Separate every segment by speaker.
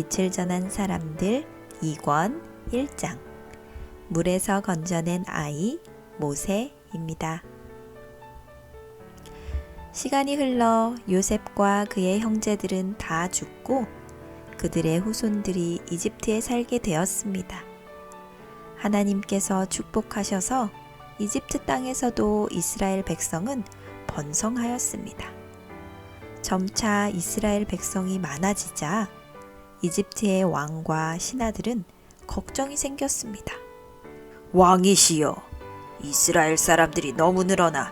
Speaker 1: 빛을 전한 사람들 2권 1장 물에서 건져낸 아이 모세입니다. 시간이 흘러 요셉과 그의 형제들은 다 죽고 그들의 후손들이 이집트에 살게 되었습니다. 하나님께서 축복하셔서 이집트 땅에서도 이스라엘 백성은 번성하였습니다. 점차 이스라엘 백성이 많아지자 이집트의 왕과 신하들은 걱정이 생겼습니다.
Speaker 2: 왕이시여, 이스라엘 사람들이 너무 늘어나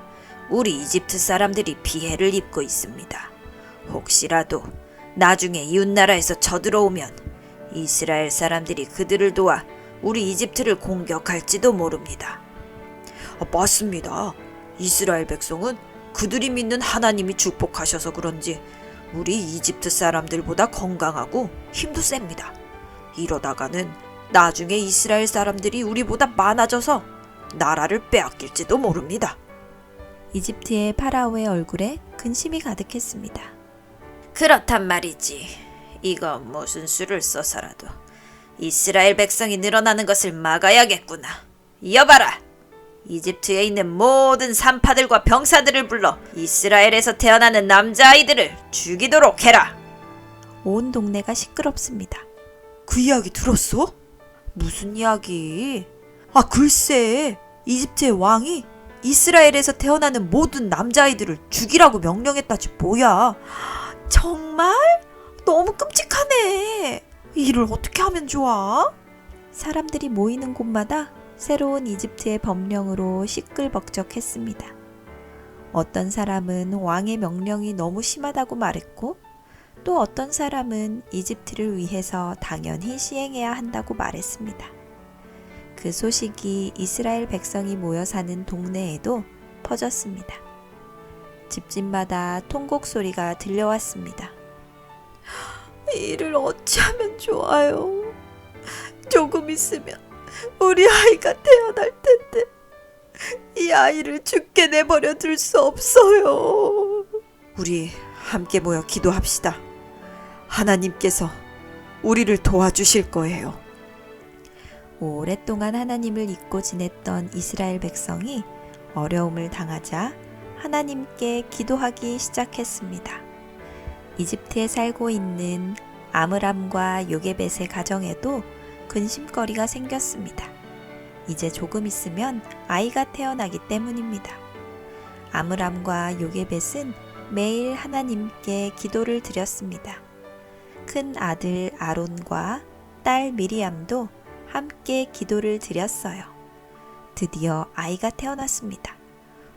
Speaker 2: 우리 이집트 사람들이 피해를 입고 있습니다. 혹시라도 나중에 이웃나라에서 쳐들어오면 이스라엘 사람들이 그들을 도와 우리 이집트를 공격할지도 모릅니다. 맞습니다. 이스라엘 백성은 그들이 믿는 하나님이 축복하셔서 그런지 우리 이집트 사람들보다 건강하고 힘도 셉니다. 이러다가는 나중에 이스라엘 사람들이 우리보다 많아져서 나라를 빼앗길지도 모릅니다.
Speaker 1: 이집트의 파라오의 얼굴에 근심이 가득했습니다.
Speaker 2: 그렇단 말이지. 이건 무슨 수를 써서라도 이스라엘 백성이 늘어나는 것을 막아야겠구나. 여봐라! 이집트에 있는 모든 산파들과 병사들을 불러 이스라엘에서 태어나는 남자아이들을 죽이도록 해라.
Speaker 1: 온 동네가 시끄럽습니다.
Speaker 2: 그 이야기 들었어? 무슨 이야기? 글쎄, 이집트의 왕이 이스라엘에서 태어나는 모든 남자아이들을 죽이라고 명령했다지 뭐야. 정말? 너무 끔찍하네. 이 일을 어떻게 하면 좋아?
Speaker 1: 사람들이 모이는 곳마다 새로운 이집트의 법령으로 시끌벅적했습니다. 어떤 사람은 왕의 명령이 너무 심하다고 말했고 또 어떤 사람은 이집트를 위해서 당연히 시행해야 한다고 말했습니다. 그 소식이 이스라엘 백성이 모여 사는 동네에도 퍼졌습니다. 집집마다 통곡 소리가 들려왔습니다.
Speaker 2: 이를 어찌하면 좋아요. 조금 있으면 우리 아이가 태어날 텐데 이 아이를 죽게 내버려 둘 수 없어요. 우리 함께 모여 기도합시다. 하나님께서 우리를 도와주실 거예요.
Speaker 1: 오랫동안 하나님을 잊고 지냈던 이스라엘 백성이 어려움을 당하자 하나님께 기도하기 시작했습니다. 이집트에 살고 있는 아므람과 요게벳의 가정에도 근심거리가 생겼습니다. 이제 조금 있으면 아이가 태어나기 때문입니다. 아므람과 요게벳은 매일 하나님께 기도를 드렸습니다. 큰 아들 아론과 딸 미리암도 함께 기도를 드렸어요. 드디어 아이가 태어났습니다.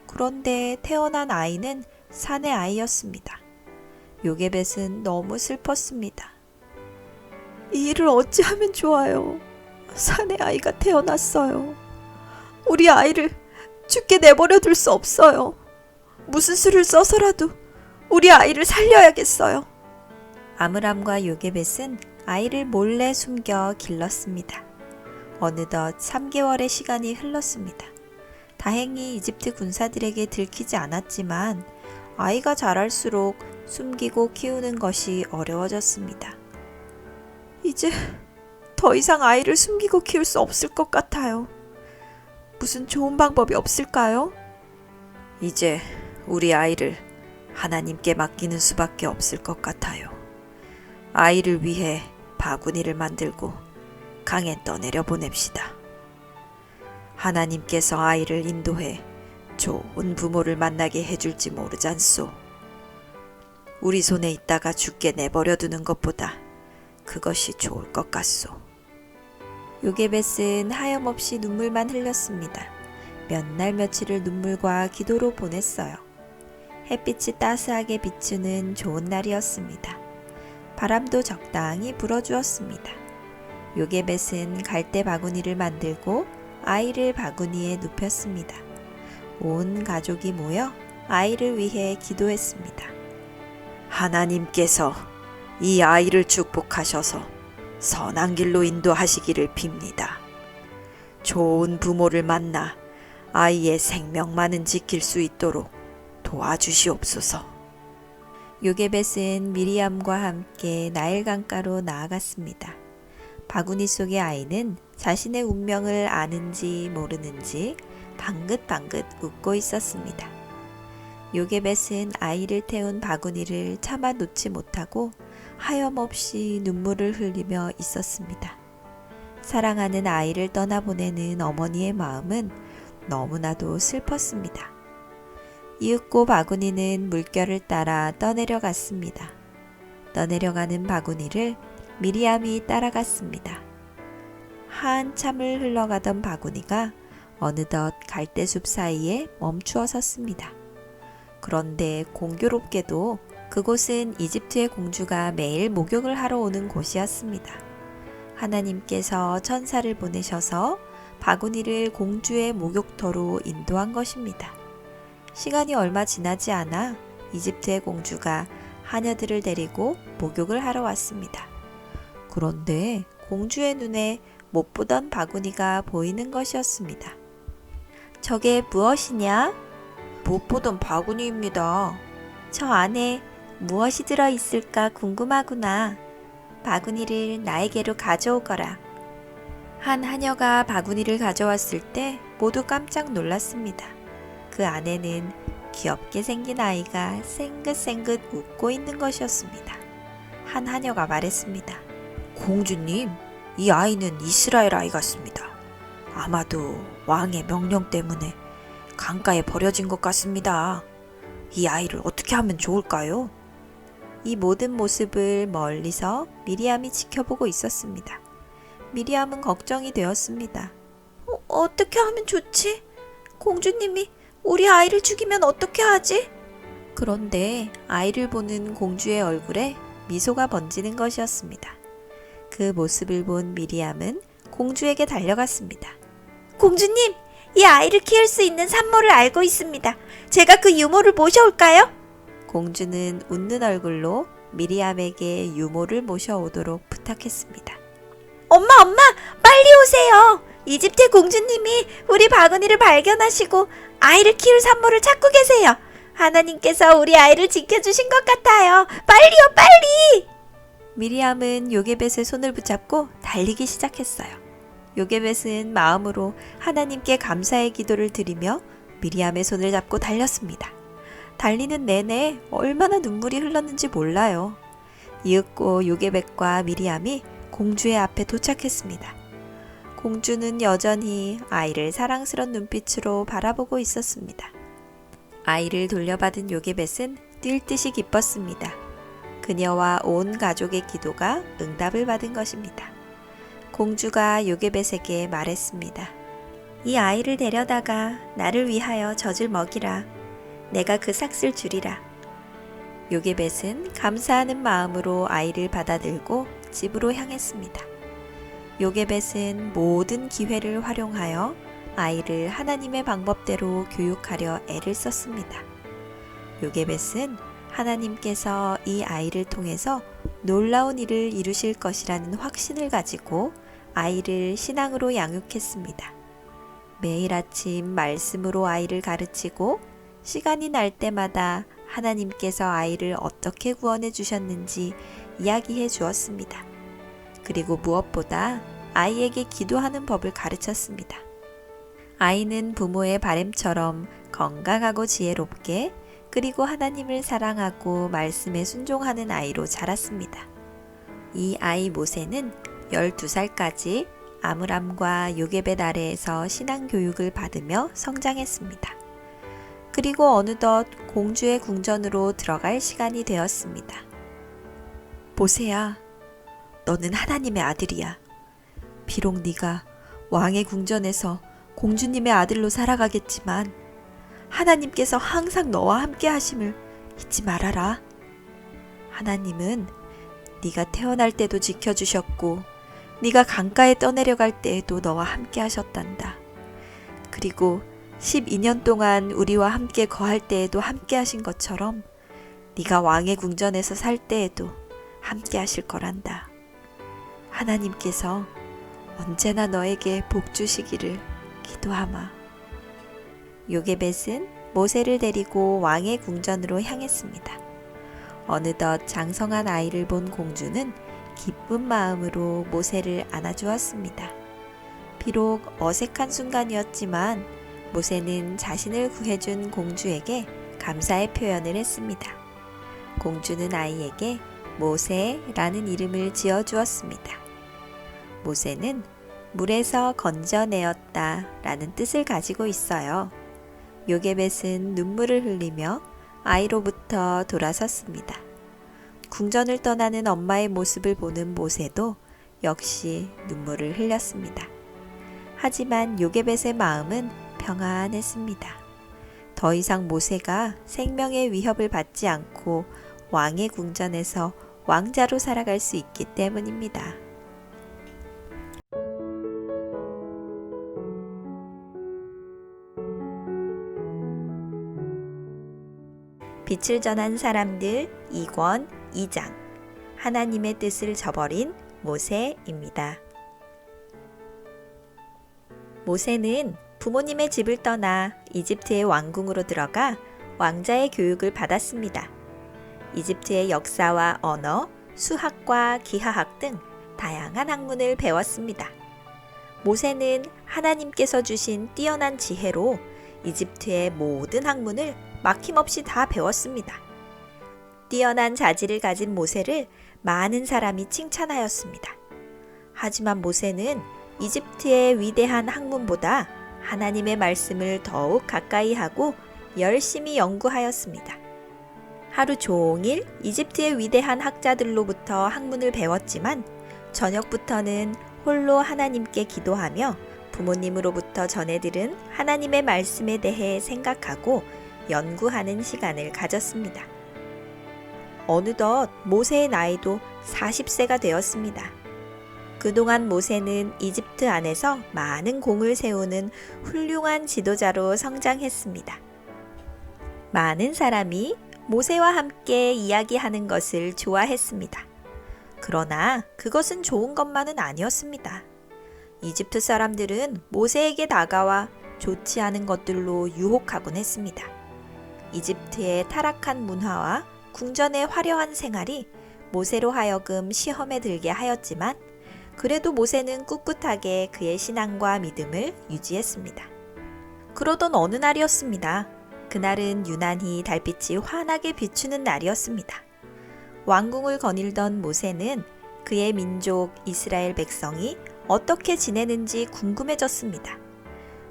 Speaker 1: 그런데 태어난 아이는 산의 아이였습니다. 요게벳은 너무 슬펐습니다. 이 일을 어찌하면 좋아요. 산의 아이가 태어났어요. 우리 아이를 죽게 내버려 둘 수 없어요. 무슨 수를 써서라도 우리 아이를 살려야겠어요. 아므람과 요게벳은 아이를 몰래 숨겨 길렀습니다. 어느덧 3개월의 시간이 흘렀습니다. 다행히 이집트 군사들에게 들키지 않았지만 아이가 자랄수록 숨기고 키우는 것이 어려워졌습니다. 이제 더 이상 아이를 숨기고 키울 수 없을 것 같아요. 무슨 좋은 방법이 없을까요? 이제 우리 아이를 하나님께 맡기는 수밖에 없을 것 같아요. 아이를 위해 바구니를 만들고 강에 떠내려 보냅시다. 하나님께서 아이를 인도해 좋은 부모를 만나게 해줄지 모르잖소. 우리 손에 있다가 죽게 내버려 두는 것보다 그것이 좋을 것 같소. 요게벳은 하염없이 눈물만 흘렸습니다. 몇 날 며칠을 눈물과 기도로 보냈어요. 햇빛이 따스하게 비추는 좋은 날이었습니다. 바람도 적당히 불어주었습니다. 요게벳은 갈대 바구니를 만들고 아이를 바구니에 눕혔습니다. 온 가족이 모여 아이를 위해 기도했습니다. 하나님께서 이 아이를 축복하셔서 선한 길로 인도하시기를 빕니다. 좋은 부모를 만나 아이의 생명만은 지킬 수 있도록 도와주시옵소서. 요게벳은 미리암과 함께 나일 강가로 나아갔습니다. 바구니 속의 아이는 자신의 운명을 아는지 모르는지 방긋방긋 웃고 있었습니다. 요게벳은 아이를 태운 바구니를 차마 놓지 못하고 하염없이 눈물을 흘리며 있었습니다. 사랑하는 아이를 떠나보내는 어머니의 마음은 너무나도 슬펐습니다. 이윽고 바구니는 물결을 따라 떠내려갔습니다. 떠내려가는 바구니를 미리암이 따라갔습니다. 한참을 흘러가던 바구니가 어느덧 갈대숲 사이에 멈추어 섰습니다. 그런데 공교롭게도 그곳은 이집트의 공주가 매일 목욕을 하러 오는 곳이었습니다. 하나님께서 천사를 보내셔서 바구니를 공주의 목욕터로 인도한 것입니다. 시간이 얼마 지나지 않아 이집트의 공주가 하녀들을 데리고 목욕을 하러 왔습니다. 그런데 공주의 눈에 못 보던 바구니가 보이는 것이었습니다. 저게 무엇이냐? 못 보던 바구니입니다. 저 안에 무엇이 들어있을까 궁금하구나. 바구니를 나에게로 가져오거라. 한 하녀가 바구니를 가져왔을 때 모두 깜짝 놀랐습니다. 그 안에는 귀엽게 생긴 아이가 생긋생긋 웃고 있는 것이었습니다. 한 하녀가 말했습니다. 공주님, 이 아이는 이스라엘 아이 같습니다. 아마도 왕의 명령 때문에 강가에 버려진 것 같습니다. 이 아이를 어떻게 하면 좋을까요? 이 모든 모습을 멀리서 미리암이 지켜보고 있었습니다. 미리암은 걱정이 되었습니다. 어떻게 하면 좋지? 공주님이 우리 아이를 죽이면 어떻게 하지? 그런데 아이를 보는 공주의 얼굴에 미소가 번지는 것이었습니다. 그 모습을 본 미리암은 공주에게 달려갔습니다. 공주님, 이 아이를 키울 수 있는 산모를 알고 있습니다. 제가 그 유모를 모셔올까요? 공주는 웃는 얼굴로 미리암에게 유모를 모셔오도록 부탁했습니다. 엄마, 빨리 오세요. 이집트 공주님이 우리 바구니를 발견하시고 아이를 키울 산모를 찾고 계세요. 하나님께서 우리 아이를 지켜주신 것 같아요. 빨리요, 빨리! 미리암은 요게벳의 손을 붙잡고 달리기 시작했어요. 요게벳은 마음으로 하나님께 감사의 기도를 드리며 미리암의 손을 잡고 달렸습니다. 달리는 내내 얼마나 눈물이 흘렀는지 몰라요. 이윽고 요게벳과 미리암이 공주의 앞에 도착했습니다. 공주는 여전히 아이를 사랑스런 눈빛으로 바라보고 있었습니다. 아이를 돌려받은 요게벳은 뛸 듯이 기뻤습니다. 그녀와 온 가족의 기도가 응답을 받은 것입니다. 공주가 요게벳에게 말했습니다. 이 아이를 데려다가 나를 위하여 젖을 먹이라. 내가 그 삭슬 주리라. 요게벳은 감사하는 마음으로 아이를 받아들고 집으로 향했습니다. 요게벳은 모든 기회를 활용하여 아이를 하나님의 방법대로 교육하려 애를 썼습니다. 요게벳은 하나님께서 이 아이를 통해서 놀라운 일을 이루실 것이라는 확신을 가지고 아이를 신앙으로 양육했습니다. 매일 아침 말씀으로 아이를 가르치고 시간이 날 때마다 하나님께서 아이를 어떻게 구원해 주셨는지 이야기해 주었습니다. 그리고 무엇보다 아이에게 기도하는 법을 가르쳤습니다. 아이는 부모의 바램처럼 건강하고 지혜롭게 그리고 하나님을 사랑하고 말씀에 순종하는 아이로 자랐습니다. 이 아이 모세는 12살까지 아므람과 요게벳 아래에서 신앙교육을 받으며 성장했습니다. 그리고 어느덧 공주의 궁전으로 들어갈 시간이 되었습니다. 모세야, 너는 하나님의 아들이야. 비록 네가 왕의 궁전에서 공주님의 아들로 살아가겠지만 하나님께서 항상 너와 함께 하심을 잊지 말아라. 하나님은 네가 태어날 때도 지켜주셨고 네가 강가에 떠내려갈 때에도 너와 함께 하셨단다. 그리고 12년 동안 우리와 함께 거할 때에도 함께 하신 것처럼 네가 왕의 궁전에서 살 때에도 함께 하실 거란다. 하나님께서 언제나 너에게 복 주시기를 기도하마. 요게벳은 모세를 데리고 왕의 궁전으로 향했습니다. 어느덧 장성한 아이를 본 공주는 기쁜 마음으로 모세를 안아주었습니다. 비록 어색한 순간이었지만 모세는 자신을 구해준 공주에게 감사의 표현을 했습니다. 공주는 아이에게 모세라는 이름을 지어주었습니다. 모세는 물에서 건져내었다 라는 뜻을 가지고 있어요. 요게벳은 눈물을 흘리며 아이로부터 돌아섰습니다. 궁전을 떠나는 엄마의 모습을 보는 모세도 역시 눈물을 흘렸습니다. 하지만 요게벳의 마음은 평안했습니다. 더 이상 모세가 생명의 위협을 받지 않고 왕의 궁전에서 왕자로 살아갈 수 있기 때문입니다. 빛을 전한 사람들 2권 2장 하나님의 뜻을 저버린 모세입니다. 모세는 부모님의 집을 떠나 이집트의 왕궁으로 들어가 왕자의 교육을 받았습니다. 이집트의 역사와 언어, 수학과 기하학 등 다양한 학문을 배웠습니다. 모세는 하나님께서 주신 뛰어난 지혜로 이집트의 모든 학문을 막힘없이 다 배웠습니다. 뛰어난 자질을 가진 모세를 많은 사람이 칭찬하였습니다. 하지만 모세는 이집트의 위대한 학문보다 하나님의 말씀을 더욱 가까이 하고 열심히 연구하였습니다. 하루 종일 이집트의 위대한 학자들로부터 학문을 배웠지만 저녁부터는 홀로 하나님께 기도하며 부모님으로부터 전해 들은 하나님의 말씀에 대해 생각하고 연구하는 시간을 가졌습니다. 어느덧 모세의 나이도 40세가 되었습니다. 그동안 모세는 이집트 안에서 많은 공을 세우는 훌륭한 지도자로 성장했습니다. 많은 사람이 모세와 함께 이야기하는 것을 좋아했습니다. 그러나 그것은 좋은 것만은 아니었습니다. 이집트 사람들은 모세에게 다가와 좋지 않은 것들로 유혹하곤 했습니다. 이집트의 타락한 문화와 궁전의 화려한 생활이 모세로 하여금 시험에 들게 하였지만 그래도 모세는 꿋꿋하게 그의 신앙과 믿음을 유지했습니다. 그러던 어느 날이었습니다. 그날은 유난히 달빛이 환하게 비추는 날이었습니다. 왕궁을 거닐던 모세는 그의 민족 이스라엘 백성이 어떻게 지내는지 궁금해졌습니다.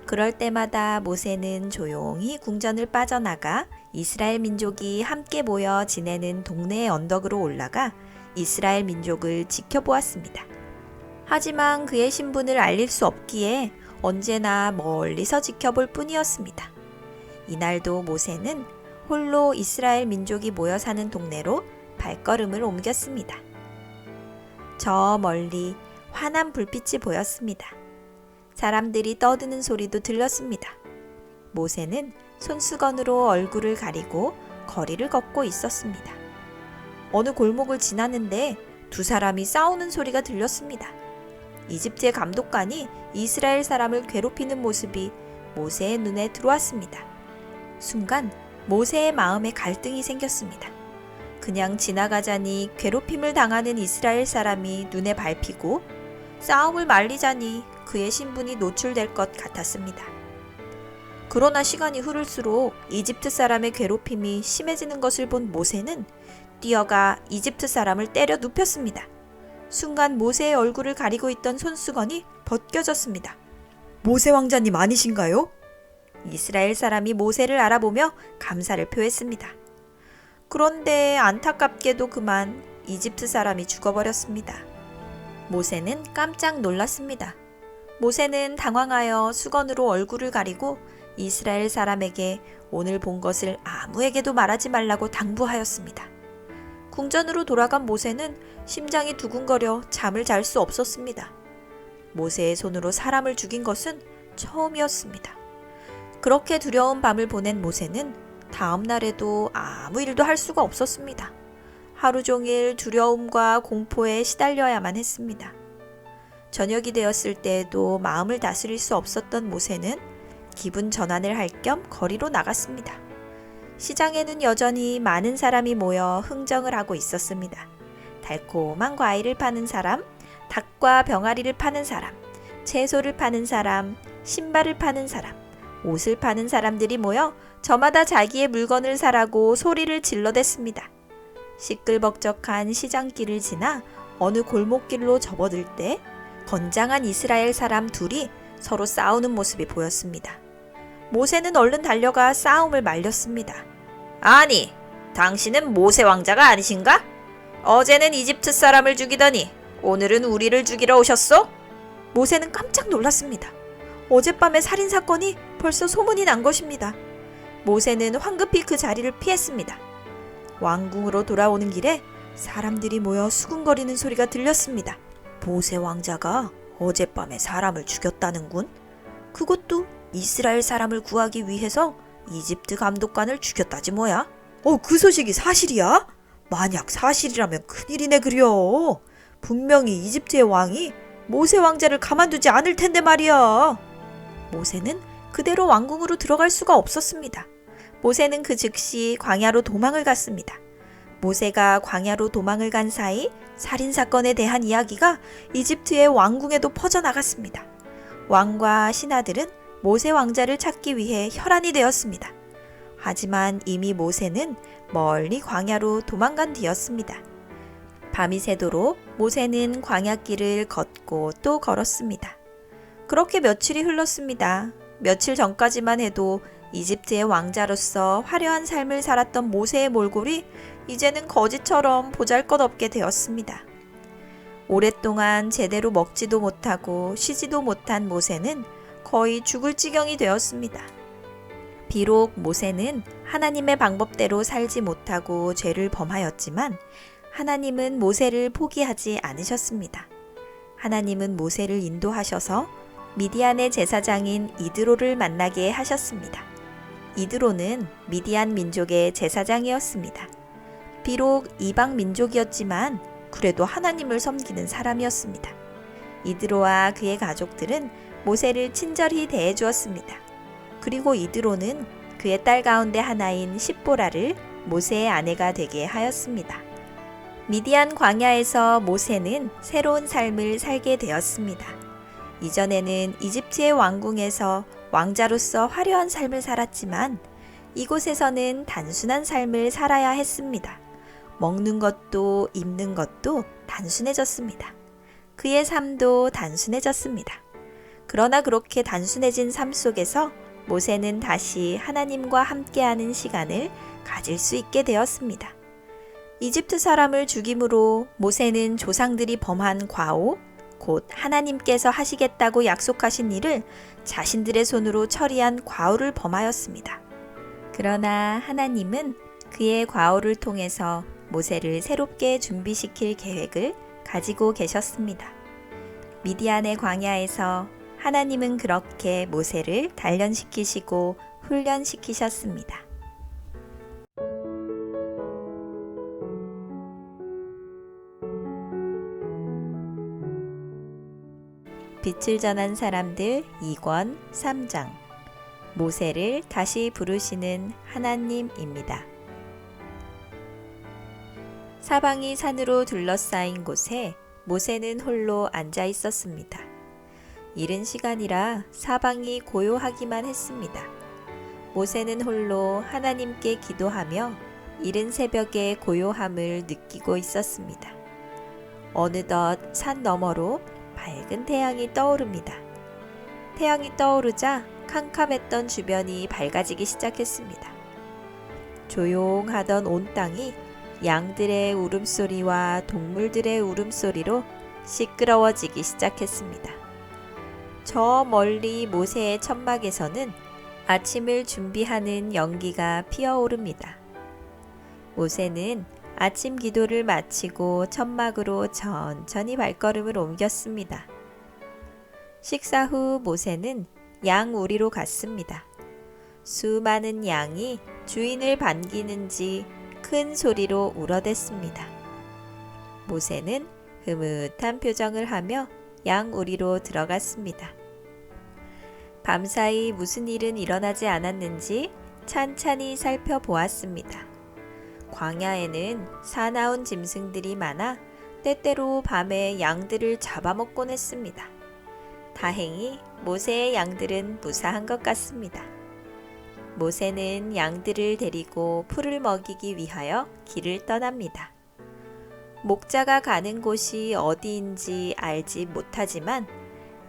Speaker 1: 그럴 때마다 모세는 조용히 궁전을 빠져나가 이스라엘 민족이 함께 모여 지내는 동네의 언덕으로 올라가 이스라엘 민족을 지켜보았습니다. 하지만 그의 신분을 알릴 수 없기에 언제나 멀리서 지켜볼 뿐이었습니다. 이날도 모세는 홀로 이스라엘 민족이 모여 사는 동네로 발걸음을 옮겼습니다. 저 멀리 환한 불빛이 보였습니다. 사람들이 떠드는 소리도 들렸습니다. 모세는 손수건으로 얼굴을 가리고 거리를 걷고 있었습니다. 어느 골목을 지나는데 두 사람이 싸우는 소리가 들렸습니다. 이집트의 감독관이 이스라엘 사람을 괴롭히는 모습이 모세의 눈에 들어왔습니다. 순간 모세의 마음에 갈등이 생겼습니다. 그냥 지나가자니 괴롭힘을 당하는 이스라엘 사람이 눈에 밟히고 싸움을 말리자니 그의 신분이 노출될 것 같았습니다. 그러나 시간이 흐를수록 이집트 사람의 괴롭힘이 심해지는 것을 본 모세는 뛰어가 이집트 사람을 때려 눕혔습니다. 순간 모세의 얼굴을 가리고 있던 손수건이 벗겨졌습니다. 모세 왕자님 아니신가요? 이스라엘 사람이 모세를 알아보며 감사를 표했습니다. 그런데 안타깝게도 그만 이집트 사람이 죽어버렸습니다. 모세는 깜짝 놀랐습니다. 모세는 당황하여 수건으로 얼굴을 가리고 이스라엘 사람에게 오늘 본 것을 아무에게도 말하지 말라고 당부하였습니다. 궁전으로 돌아간 모세는 심장이 두근거려 잠을 잘 수 없었습니다. 모세의 손으로 사람을 죽인 것은 처음이었습니다. 그렇게 두려운 밤을 보낸 모세는 다음 날에도 아무 일도 할 수가 없었습니다. 하루 종일 두려움과 공포에 시달려야만 했습니다. 저녁이 되었을 때에도 마음을 다스릴 수 없었던 모세는 기분 전환을 할 겸 거리로 나갔습니다. 시장에는 여전히 많은 사람이 모여 흥정을 하고 있었습니다. 달콤한 과일을 파는 사람, 닭과 병아리를 파는 사람, 채소를 파는 사람, 신발을 파는 사람, 옷을 파는 사람들이 모여 저마다 자기의 물건을 사라고 소리를 질러댔습니다. 시끌벅적한 시장길을 지나 어느 골목길로 접어들 때 건장한 이스라엘 사람 둘이 서로 싸우는 모습이 보였습니다. 모세는 얼른 달려가 싸움을 말렸습니다. 아니, 당신은 모세 왕자가 아니신가? 어제는 이집트 사람을 죽이더니 오늘은 우리를 죽이러 오셨소? 모세는 깜짝 놀랐습니다. 어젯밤의 살인사건이 벌써 소문이 난 것입니다. 모세는 황급히 그 자리를 피했습니다. 왕궁으로 돌아오는 길에 사람들이 모여 수군거리는 소리가 들렸습니다. 모세 왕자가 어젯밤에 사람을 죽였다는군. 그것도 이스라엘 사람을 구하기 위해서 이집트 감독관을 죽였다지 뭐야. 그 소식이 사실이야? 만약 사실이라면 큰일이네 그려. 분명히 이집트의 왕이 모세 왕자를 가만두지 않을 텐데 말이야. 모세는 그대로 왕궁으로 들어갈 수가 없었습니다. 모세는 그 즉시 광야로 도망을 갔습니다. 모세가 광야로 도망을 간 사이 살인사건에 대한 이야기가 이집트의 왕궁에도 퍼져나갔습니다. 왕과 신하들은 모세 왕자를 찾기 위해 혈안이 되었습니다. 하지만 이미 모세는 멀리 광야로 도망간 뒤였습니다. 밤이 새도록 모세는 광야길을 걷고 또 걸었습니다. 그렇게 며칠이 흘렀습니다. 며칠 전까지만 해도 이집트의 왕자로서 화려한 삶을 살았던 모세의 몰골이 이제는 거지처럼 보잘것없게 되었습니다. 오랫동안 제대로 먹지도 못하고 쉬지도 못한 모세는 거의 죽을 지경이 되었습니다. 비록 모세는 하나님의 방법대로 살지 못하고 죄를 범하였지만 하나님은 모세를 포기하지 않으셨습니다. 하나님은 모세를 인도하셔서 미디안의 제사장인 이드로를 만나게 하셨습니다. 이드로는 미디안 민족의 제사장이었습니다. 비록 이방 민족이었지만 그래도 하나님을 섬기는 사람이었습니다. 이드로와 그의 가족들은 모세를 친절히 대해 주었습니다. 그리고 이드로는 그의 딸 가운데 하나인 십보라를 모세의 아내가 되게 하였습니다. 미디안 광야에서 모세는 새로운 삶을 살게 되었습니다. 이전에는 이집트의 왕궁에서 왕자로서 화려한 삶을 살았지만 이곳에서는 단순한 삶을 살아야 했습니다. 먹는 것도 입는 것도 단순해졌습니다. 그의 삶도 단순해졌습니다. 그러나 그렇게 단순해진 삶 속에서 모세는 다시 하나님과 함께하는 시간을 가질 수 있게 되었습니다. 이집트 사람을 죽임으로 모세는 조상들이 범한 과오, 곧 하나님께서 하시겠다고 약속하신 일을 자신들의 손으로 처리한 과오를 범하였습니다. 그러나 하나님은 그의 과오를 통해서 모세를 새롭게 준비시킬 계획을 가지고 계셨습니다. 미디안의 광야에서 하나님은 그렇게 모세를 단련시키시고 훈련시키셨습니다. 빛을 전한 사람들 2권 3장 모세를 다시 부르시는 하나님입니다. 사방이 산으로 둘러싸인 곳에 모세는 홀로 앉아 있었습니다. 이른 시간이라 사방이 고요하기만 했습니다. 모세는 홀로 하나님께 기도하며 이른 새벽의 고요함을 느끼고 있었습니다. 어느덧 산 너머로 밝은 태양이 떠오릅니다. 태양이 떠오르자 캄캄했던 주변이 밝아지기 시작했습니다. 조용하던 온 땅이 양들의 울음소리와 동물들의 울음소리로 시끄러워지기 시작했습니다. 저 멀리 모세의 천막에서는 아침을 준비하는 연기가 피어오릅니다. 모세는 아침 기도를 마치고 천막으로 천천히 발걸음을 옮겼습니다. 식사 후 모세는 양 우리로 갔습니다. 수많은 양이 주인을 반기는지 큰 소리로 울어댔습니다. 모세는 흐뭇한 표정을 하며 양 우리로 들어갔습니다. 밤사이 무슨 일은 일어나지 않았는지 찬찬히 살펴보았습니다. 광야에는 사나운 짐승들이 많아 때때로 밤에 양들을 잡아먹곤 했습니다. 다행히 모세의 양들은 무사한 것 같습니다. 모세는 양들을 데리고 풀을 먹이기 위하여 길을 떠납니다. 목자가 가는 곳이 어디인지 알지 못하지만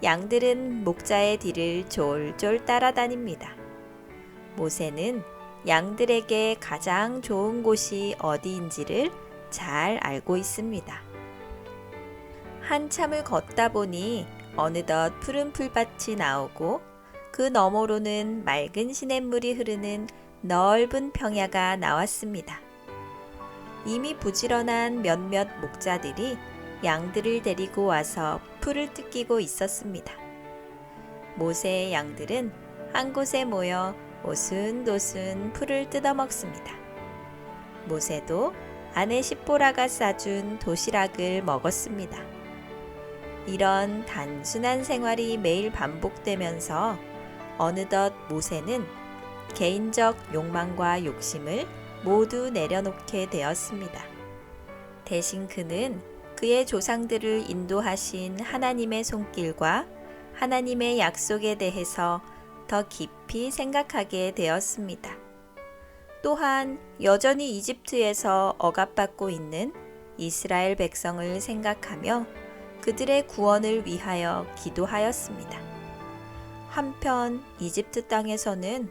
Speaker 1: 양들은 목자의 뒤를 쫄쫄 따라다닙니다. 모세는 양들에게 가장 좋은 곳이 어디인지를 잘 알고 있습니다. 한참을 걷다 보니 어느덧 푸른 풀밭이 나오고 그 너머로는 맑은 시냇물이 흐르는 넓은 평야가 나왔습니다. 이미 부지런한 몇몇 목자들이 양들을 데리고 와서 풀을 뜯기고 있었습니다. 모세의 양들은 한 곳에 모여 오순도순 풀을 뜯어먹습니다. 모세도 아내 십보라가 싸준 도시락을 먹었습니다. 이런 단순한 생활이 매일 반복되면서 어느덧 모세는 개인적 욕망과 욕심을 모두 내려놓게 되었습니다. 대신 그는 그의 조상들을 인도하신 하나님의 손길과 하나님의 약속에 대해서 더 깊이 생각하게 되었습니다. 또한 여전히 이집트에서 억압받고 있는 이스라엘 백성을 생각하며 그들의 구원을 위하여 기도하였습니다. 한편 이집트 땅에서는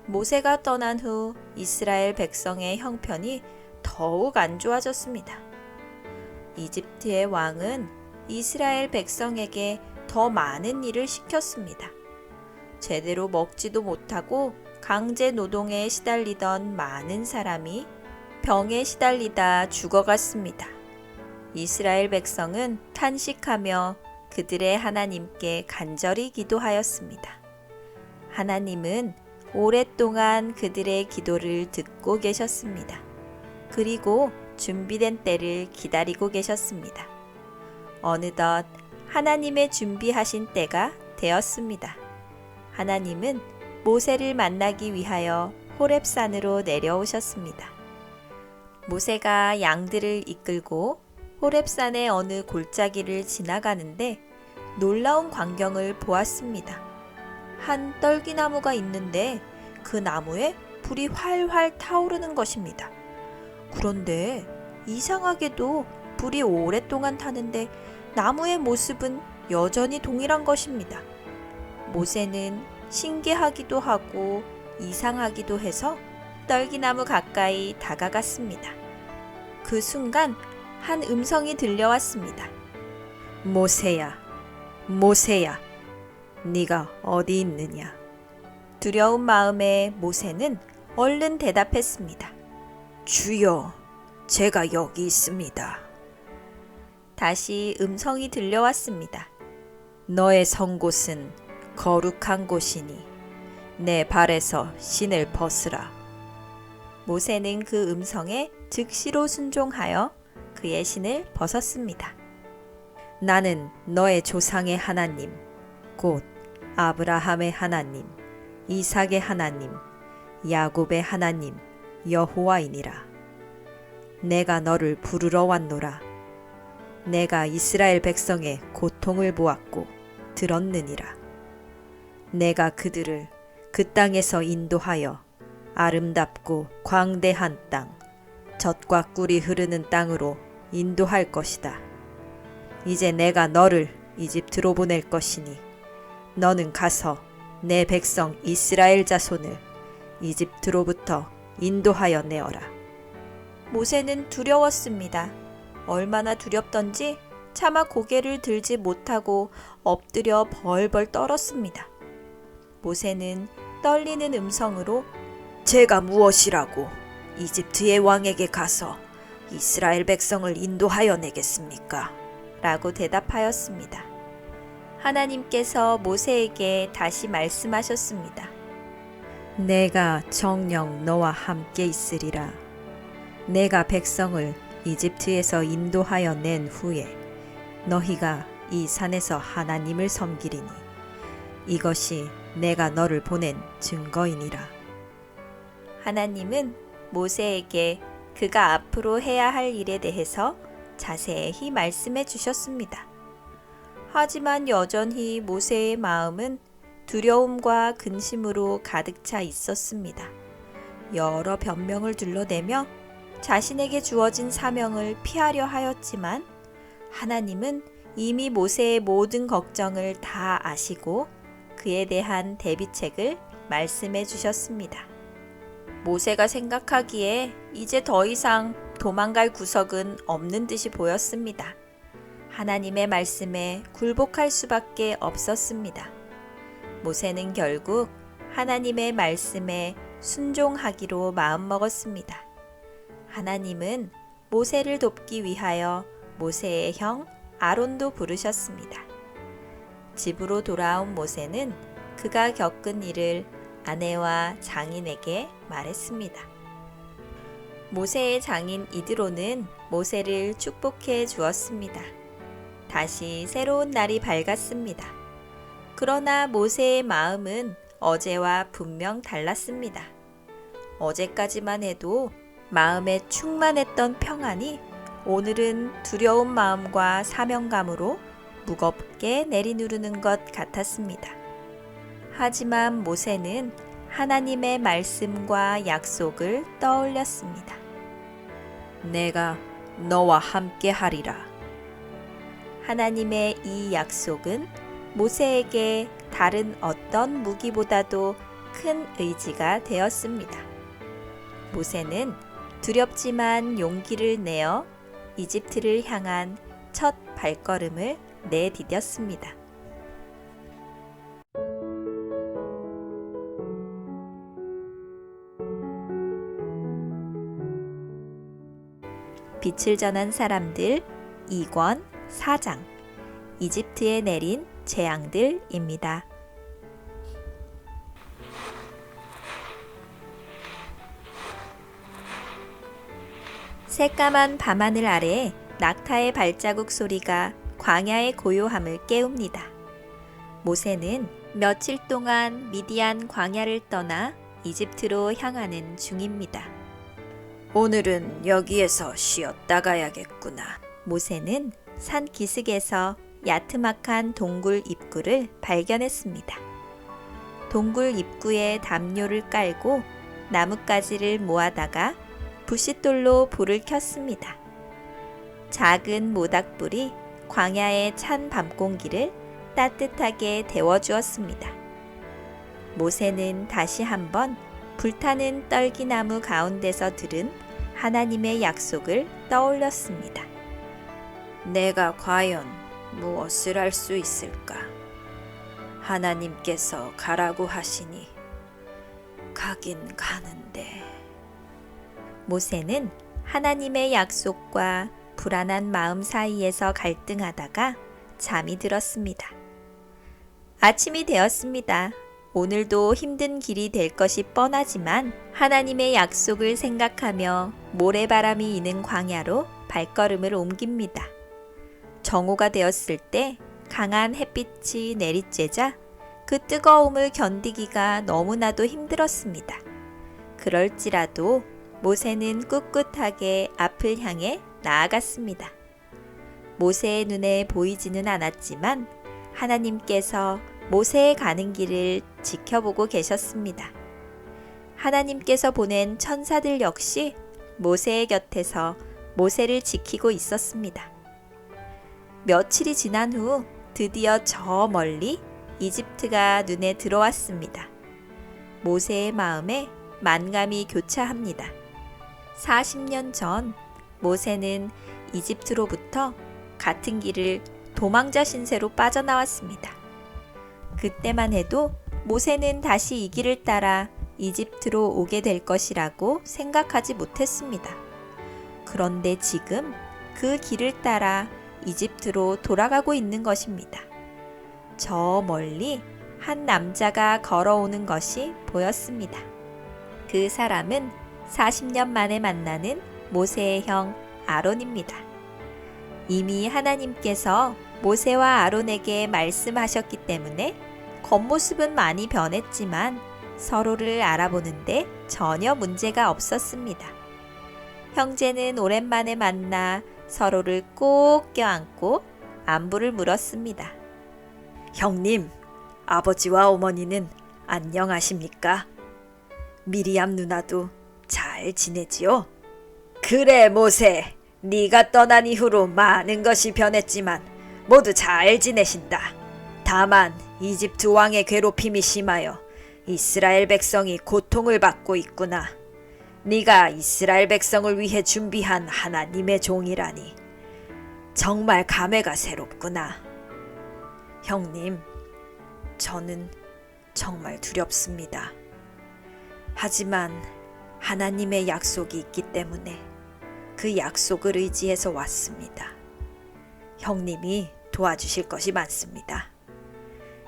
Speaker 1: 모세가 떠난 후 이스라엘 백성의 형편이 더욱 안 좋아졌습니다. 이집트의 왕은 이스라엘 백성에게 더 많은 일을 시켰습니다. 제대로 먹지도 못하고 강제 노동에 시달리던 많은 사람이 병에 시달리다 죽어갔습니다. 이스라엘 백성은 탄식하며 그들의 하나님께 간절히 기도하였습니다. 하나님은 오랫동안 그들의 기도를 듣고 계셨습니다. 그리고 준비된 때를 기다리고 계셨습니다. 어느덧 하나님의 준비하신 때가 되었습니다. 하나님은 모세를 만나기 위하여 호렙산으로 내려오셨습니다. 모세가 양들을 이끌고 호렙산의 어느 골짜기를 지나가는데 놀라운 광경을 보았습니다. 한 떨기나무가 있는데 그 나무에 불이 활활 타오르는 것입니다. 그런데 이상하게도 불이 오랫동안 타는데 나무의 모습은 여전히 동일한 것입니다. 모세는 신기하기도 하고 이상하기도 해서 떨기나무 가까이 다가갔습니다. 그 순간 한 음성이 들려왔습니다. 모세야, 모세야, 네가 어디 있느냐? 두려운 마음에 모세는 얼른 대답했습니다. 주여, 제가 여기 있습니다. 다시 음성이 들려왔습니다. 너의 선 곳은 거룩한 곳이니 내 발에서 신을 벗으라. 모세는 그 음성에 즉시로 순종하여 그의 신을 벗었습니다. 나는 너의 조상의 하나님, 곧 아브라함의 하나님, 이삭의 하나님, 야곱의 하나님, 여호와이니라. 내가 너를 부르러 왔노라. 내가 이스라엘 백성의 고통을 보았고 들었느니라. 내가 그들을 그 땅에서 인도하여 아름답고 광대한 땅, 젖과 꿀이 흐르는 땅으로 인도할 것이다. 이제 내가 너를 이집트로 보낼 것이니 너는 가서 내 백성 이스라엘 자손을 이집트로부터 인도하여 내어라. 모세는 두려웠습니다. 얼마나 두렵던지 차마 고개를 들지 못하고 엎드려 벌벌 떨었습니다. 모세는 떨리는 음성으로 제가 무엇이라고 이집트의 왕에게 가서 이스라엘 백성을 인도하여 내겠습니까? 라고 대답하였습니다. 하나님께서 모세에게 다시 말씀하셨습니다. 내가 정녕 너와 함께 있으리라. 내가 백성을 이집트에서 인도하여 낸 후에 너희가 이 산에서 하나님을 섬기리니 이것이 내가 너를 보낸 증거이니라. 하나님은 모세에게 그가 앞으로 해야 할 일에 대해서 자세히 말씀해 주셨습니다. 하지만 여전히 모세의 마음은 두려움과 근심으로 가득 차 있었습니다. 여러 변명을 둘러대며 자신에게 주어진 사명을 피하려 하였지만 하나님은 이미 모세의 모든 걱정을 다 아시고 그에 대한 대비책을 말씀해 주셨습니다. 모세가 생각하기에 이제 더 이상 도망갈 구석은 없는 듯이 보였습니다. 하나님의 말씀에 굴복할 수밖에 없었습니다. 모세는 결국 하나님의 말씀에 순종하기로 마음먹었습니다. 하나님은 모세를 돕기 위하여 모세의 형 아론도 부르셨습니다. 집으로 돌아온 모세는 그가 겪은 일을 아내와 장인에게 말했습니다. 모세의 장인 이드로는 모세를 축복해 주었습니다. 다시 새로운 날이 밝았습니다. 그러나 모세의 마음은 어제와 분명 달랐습니다. 어제까지만 해도 마음에 충만했던 평안이 오늘은 두려운 마음과 사명감으로 무겁게 내리누르는 것 같았습니다. 하지만 모세는 하나님의 말씀과 약속을 떠올렸습니다. 내가 너와 함께 하리라. 하나님의 이 약속은 모세에게 다른 어떤 무기보다도 큰 의지가 되었습니다. 모세는 두렵지만 용기를 내어 이집트를 향한 첫 발걸음을 내디뎠습니다. 빛을 전한 사람들 2권 4장 이집트에 내린 재앙들입니다. 새까만 밤하늘 아래 낙타의 발자국 소리가 광야의 고요함을 깨웁니다. 모세는 며칠 동안 미디안 광야를 떠나 이집트로 향하는 중입니다. 오늘은 여기에서 쉬었다 가야겠구나. 모세는 산 기슭에서 야트막한 동굴 입구를 발견했습니다. 동굴 입구에 담요를 깔고 나뭇가지를 모아다가 부싯돌로 불을 켰습니다. 작은 모닥불이 광야의 찬 밤 공기를 따뜻하게 데워주었습니다. 모세는 다시 한번 불타는 떨기나무 가운데서 들은 하나님의 약속을 떠올렸습니다. 내가 과연 무엇을 할 수 있을까? 하나님께서 가라고 하시니 가긴 가는데. 모세는 하나님의 약속과 불안한 마음 사이에서 갈등하다가 잠이 들었습니다. 아침이 되었습니다. 오늘도 힘든 길이 될 것이 뻔하지만 하나님의 약속을 생각하며 모래바람이 이는 광야로 발걸음을 옮깁니다. 정오가 되었을 때 강한 햇빛이 내리쬐자 그 뜨거움을 견디기가 너무나도 힘들었습니다. 그럴지라도 모세는 꿋꿋하게 앞을 향해 나아갔습니다. 모세의 눈에 보이지는 않았지만 하나님께서 모세의 가는 길을 지켜보고 계셨습니다. 하나님께서 보낸 천사들 역시 모세의 곁에서 모세를 지키고 있었습니다. 며칠이 지난 후 드디어 저 멀리 이집트가 눈에 들어왔습니다. 모세의 마음에 만감이 교차합니다. 40년 전 모세는 이집트로부터 같은 길을 도망자 신세로 빠져나왔습니다. 그때만 해도 모세는 다시 이 길을 따라 이집트로 오게 될 것이라고 생각하지 못했습니다. 그런데 지금 그 길을 따라 이집트로 돌아가고 있는 것입니다. 저 멀리 한 남자가 걸어오는 것이 보였습니다. 그 사람은 40년 만에 만나는 모세의 형 아론입니다. 이미 하나님께서 모세와 아론에게 말씀하셨기 때문에 겉모습은 많이 변했지만 서로를 알아보는데 전혀 문제가 없었습니다. 형제는 오랜만에 만나 서로를 꼭 껴안고 안부를 물었습니다.
Speaker 2: 형님, 아버지와 어머니는 안녕하십니까? 미리암 누나도 잘 지내지요? 그래, 모세. 네가 떠난 이후로 많은 것이 변했지만 모두 잘 지내신다. 다만 이집트 왕의 괴롭힘이 심하여 이스라엘 백성이 고통을 받고 있구나. 네가 이스라엘 백성을 위해 준비한 하나님의 종이라니 정말 감회가 새롭구나. 형님, 저는 정말 두렵습니다. 하지만 하나님의 약속이 있기 때문에 그 약속을 의지해서 왔습니다. 형님이 도와주실 것이 많습니다.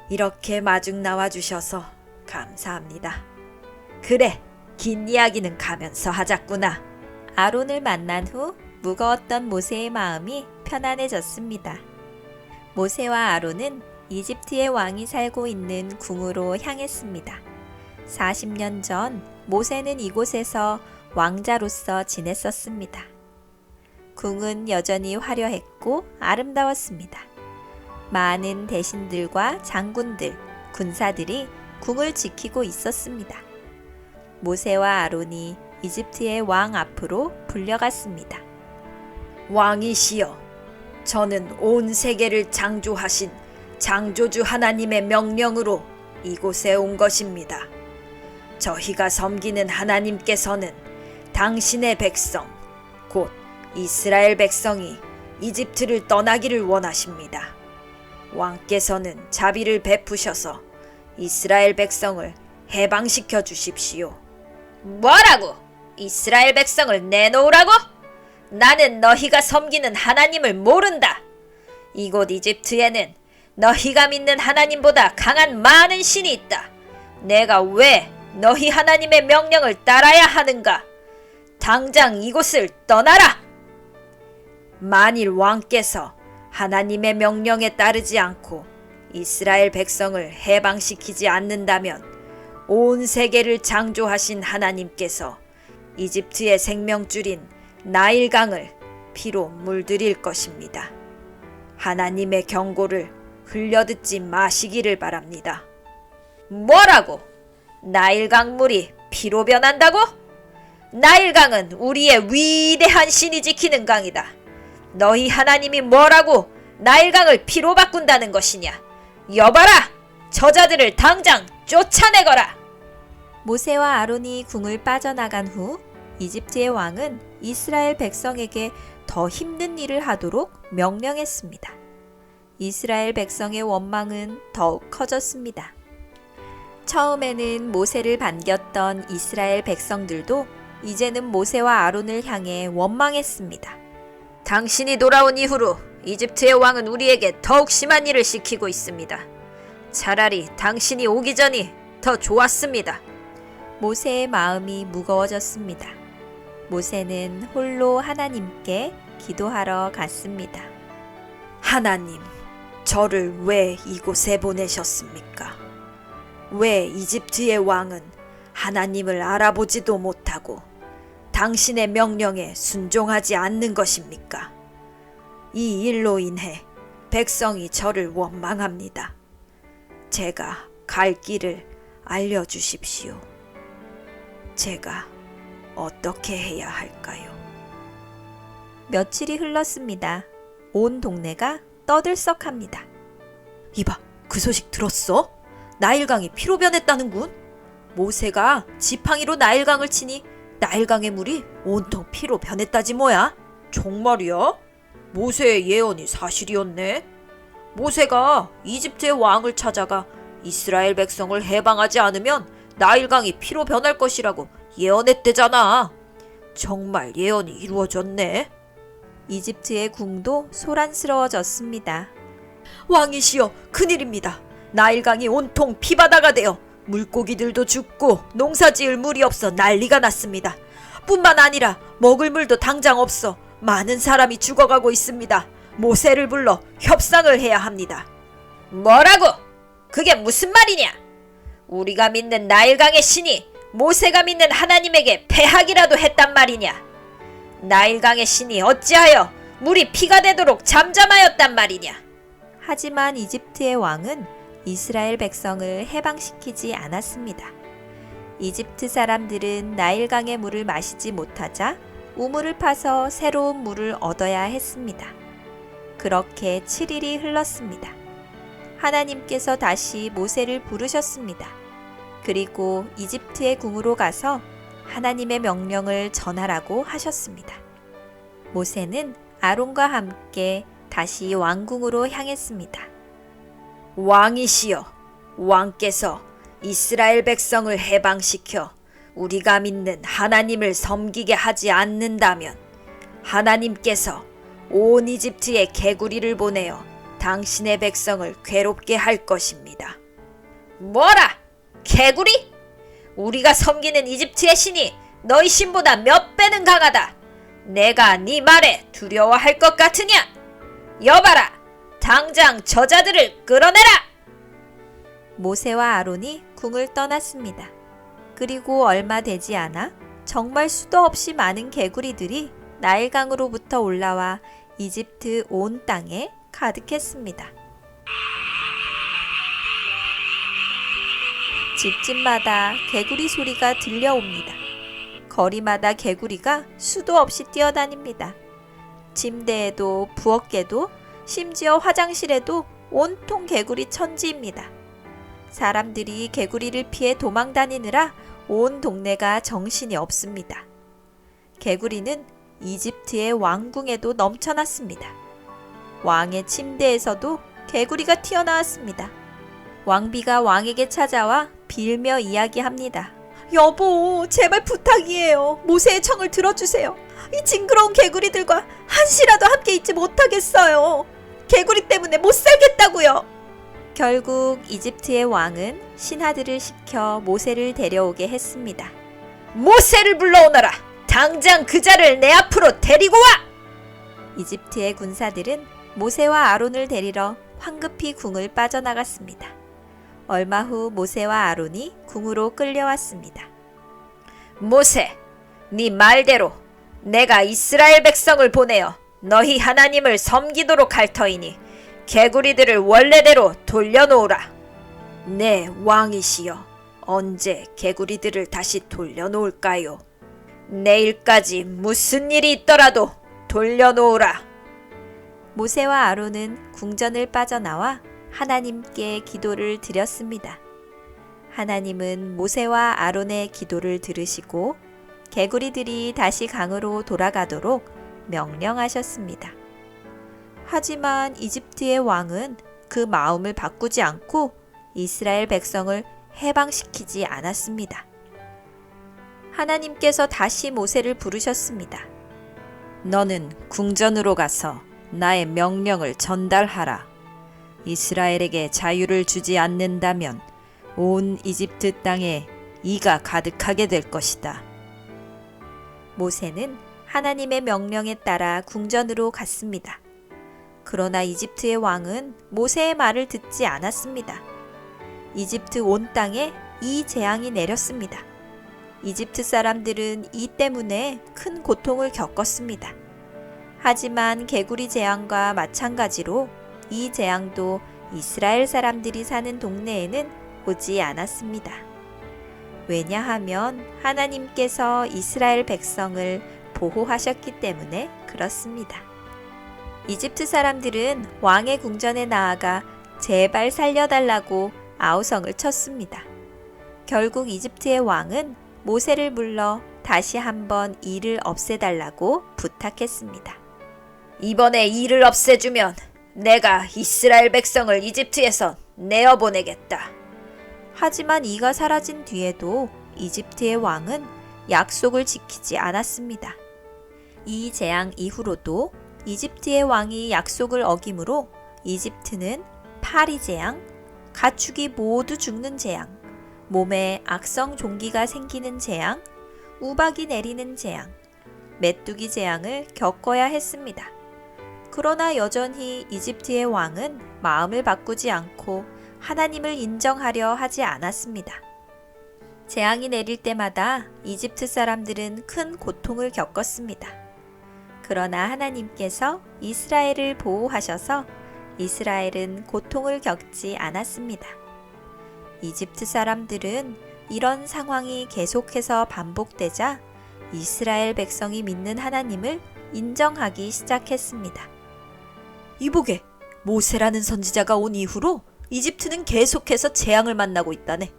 Speaker 2: 이렇게 마중 나와 주셔서 감사합니다. 그래, 긴 이야기는 가면서 하자꾸나.
Speaker 1: 아론을 만난 후 무거웠던 모세의 마음이 편안해졌습니다. 모세와 아론은 이집트의 왕이 살고 있는 궁으로 향했습니다. 40년 전 모세는 이곳에서 왕자로서 지냈었습니다. 궁은 여전히 화려했고 아름다웠습니다. 많은 대신들과 장군들, 군사들이 궁을 지키고 있었습니다. 모세와 아론이 이집트의 왕 앞으로 불려갔습니다.
Speaker 2: 왕이시여, 저는 온 세계를 창조하신 창조주 하나님의 명령으로 이곳에 온 것입니다. 저희가 섬기는 하나님께서는 당신의 백성, 곧 이스라엘 백성이 이집트를 떠나기를 원하십니다. 왕께서는 자비를 베푸셔서 이스라엘 백성을 해방시켜 주십시오. 뭐라고? 이스라엘 백성을 내놓으라고? 나는 너희가 섬기는 하나님을 모른다. 이곳 이집트에는 너희가 믿는 하나님보다 강한 많은 신이 있다. 내가 왜 너희 하나님의 명령을 따라야 하는가? 당장 이곳을 떠나라! 만일 왕께서 하나님의 명령에 따르지 않고 이스라엘 백성을 해방시키지 않는다면 온 세계를 창조하신 하나님께서 이집트의 생명줄인 나일강을 피로 물들일 것입니다. 하나님의 경고를 흘려듣지 마시기를 바랍니다. 뭐라고? 나일강 물이 피로 변한다고? 나일강은 우리의 위대한 신이 지키는 강이다. 너희 하나님이 뭐라고 나일강을 피로 바꾼다는 것이냐? 여봐라! 저자들을 당장 쫓아내거라!
Speaker 1: 모세와 아론이 궁을 빠져나간 후 이집트의 왕은 이스라엘 백성에게 더 힘든 일을 하도록 명령했습니다. 이스라엘 백성의 원망은 더욱 커졌습니다. 처음에는 모세를 반겼던 이스라엘 백성들도 이제는 모세와 아론을 향해 원망했습니다.
Speaker 2: 당신이 돌아온 이후로 이집트의 왕은 우리에게 더욱 심한 일을 시키고 있습니다. 차라리 당신이 오기 전이 더 좋았습니다.
Speaker 1: 모세의 마음이 무거워졌습니다. 모세는 홀로 하나님께 기도하러 갔습니다.
Speaker 2: 하나님, 저를 왜 이곳에 보내셨습니까? 왜 이집트의 왕은 하나님을 알아보지도 못하고 당신의 명령에 순종하지 않는 것입니까? 이 일로 인해 백성이 저를 원망합니다. 제가 갈 길을 알려주십시오. 제가 어떻게 해야 할까요?
Speaker 1: 며칠이 흘렀습니다. 온 동네가 떠들썩합니다.
Speaker 2: 이봐, 그 소식 들었어? 나일강이 피로 변했다는군. 모세가 지팡이로 나일강을 치니 나일강의 물이 온통 피로 변했다지 뭐야. 정말이야? 모세의 예언이 사실이었네. 모세가 이집트의 왕을 찾아가 이스라엘 백성을 해방하지 않으면 나일강이 피로 변할 것이라고 예언했대잖아. 정말 예언이 이루어졌네.
Speaker 1: 이집트의 궁도 소란스러워졌습니다.
Speaker 2: 왕이시여, 큰일입니다. 나일강이 온통 피바다가 되어 물고기들도 죽고 농사지을 물이 없어 난리가 났습니다. 뿐만 아니라 먹을 물도 당장 없어 많은 사람이 죽어가고 있습니다. 모세를 불러 협상을 해야 합니다. 뭐라고? 그게 무슨 말이냐? 우리가 믿는 나일강의 신이 모세가 믿는 하나님에게 패하기라도 했단 말이냐? 나일강의 신이 어찌하여 물이 피가 되도록 잠잠하였단 말이냐?
Speaker 1: 하지만 이집트의 왕은 이스라엘 백성을 해방시키지 않았습니다. 이집트 사람들은 나일강의 물을 마시지 못하자 우물을 파서 새로운 물을 얻어야 했습니다. 그렇게 7일이 흘렀습니다. 하나님께서 다시 모세를 부르셨습니다. 그리고 이집트의 궁으로 가서 하나님의 명령을 전하라고 하셨습니다. 모세는 아론과 함께 다시 왕궁으로 향했습니다.
Speaker 2: 왕이시여, 왕께서 이스라엘 백성을 해방시켜 우리가 믿는 하나님을 섬기게 하지 않는다면 하나님께서 온 이집트에 개구리를 보내어 당신의 백성을 괴롭게 할 것입니다. 뭐라? 개구리? 우리가 섬기는 이집트의 신이 너희 신보다 몇 배는 강하다. 내가 네 말에 두려워할 것 같으냐? 여봐라! 당장 저자들을 끌어내라!
Speaker 1: 모세와 아론이 궁을 떠났습니다. 그리고 얼마 되지 않아 정말 수도 없이 많은 개구리들이 나일강으로부터 올라와 이집트 온 땅에 가득했습니다. 집집마다 개구리 소리가 들려옵니다. 거리마다 개구리가 수도 없이 뛰어다닙니다. 침대에도 부엌에도 심지어 화장실에도 온통 개구리 천지입니다. 사람들이 개구리를 피해 도망 다니느라 온 동네가 정신이 없습니다. 개구리는 이집트의 왕궁에도 넘쳐났습니다. 왕의 침대에서도 개구리가 튀어나왔습니다. 왕비가 왕에게 찾아와 빌며 이야기합니다. 여보, 제발 부탁이에요. 모세의 청을 들어주세요. 이 징그러운 개구리들과 한시라도 함께 있지 못하겠어요. 개구리 때문에 못 살겠다고요. 결국 이집트의 왕은 신하들을 시켜 모세를 데려오게 했습니다.
Speaker 2: 모세를 불러오너라! 당장 그 자를 내 앞으로 데리고 와!
Speaker 1: 이집트의 군사들은 모세와 아론을 데리러 황급히 궁을 빠져나갔습니다. 얼마 후 모세와 아론이 궁으로 끌려왔습니다.
Speaker 2: 모세, 네 말대로 내가 이스라엘 백성을 보내어 너희 하나님을 섬기도록 할 터이니 개구리들을 원래대로 돌려놓으라. 네, 왕이시여, 언제 개구리들을 다시 돌려놓을까요? 내일까지 무슨 일이 있더라도 돌려놓으라.
Speaker 1: 모세와 아론은 궁전을 빠져나와 하나님께 기도를 드렸습니다. 하나님은 모세와 아론의 기도를 들으시고 개구리들이 다시 강으로 돌아가도록 명령하셨습니다. 하지만 이집트의 왕은 그 마음을 바꾸지 않고 이스라엘 백성을 해방시키지 않았습니다. 하나님께서 다시 모세를 부르셨습니다. 너는 궁전으로 가서 나의 명령을 전달하라. 이스라엘에게 자유를 주지 않는다면 온 이집트 땅에 이가 가득하게 될 것이다. 모세는 하나님의 명령에 따라 궁전으로 갔습니다. 그러나 이집트의 왕은 모세의 말을 듣지 않았습니다. 이집트 온 땅에 이 재앙이 내렸습니다. 이집트 사람들은 이 때문에 큰 고통을 겪었습니다. 하지만 개구리 재앙과 마찬가지로 이 재앙도 이스라엘 사람들이 사는 동네에는 오지 않았습니다. 왜냐하면 하나님께서 이스라엘 백성을 보호하셨기 때문에 그렇습니다. 이집트 사람들은 왕의 궁전에 나아가 제발 살려달라고 아우성을 쳤습니다. 결국 이집트의 왕은 모세를 불러 다시 한번 이를 없애달라고 부탁했습니다.
Speaker 2: 이번에 이를 없애주면 내가 이스라엘 백성을 이집트에서 내어보내겠다.
Speaker 1: 하지만 이가 사라진 뒤에도 이집트의 왕은 약속을 지키지 않았습니다. 이 재앙 이후로도 이집트의 왕이 약속을 어기므로 이집트는 파리 재앙, 가축이 모두 죽는 재앙, 몸에 악성 종기가 생기는 재앙, 우박이 내리는 재앙, 메뚜기 재앙을 겪어야 했습니다. 그러나 여전히 이집트의 왕은 마음을 바꾸지 않고 하나님을 인정하려 하지 않았습니다. 재앙이 내릴 때마다 이집트 사람들은 큰 고통을 겪었습니다. 그러나 하나님께서 이스라엘을 보호하셔서 이스라엘은 고통을 겪지 않았습니다. 이집트 사람들은 이런 상황이 계속해서 반복되자 이스라엘 백성이 믿는 하나님을 인정하기 시작했습니다.
Speaker 2: 이보게, 모세라는 선지자가 온 이후로 이집트는 계속해서 재앙을 만나고 있다네.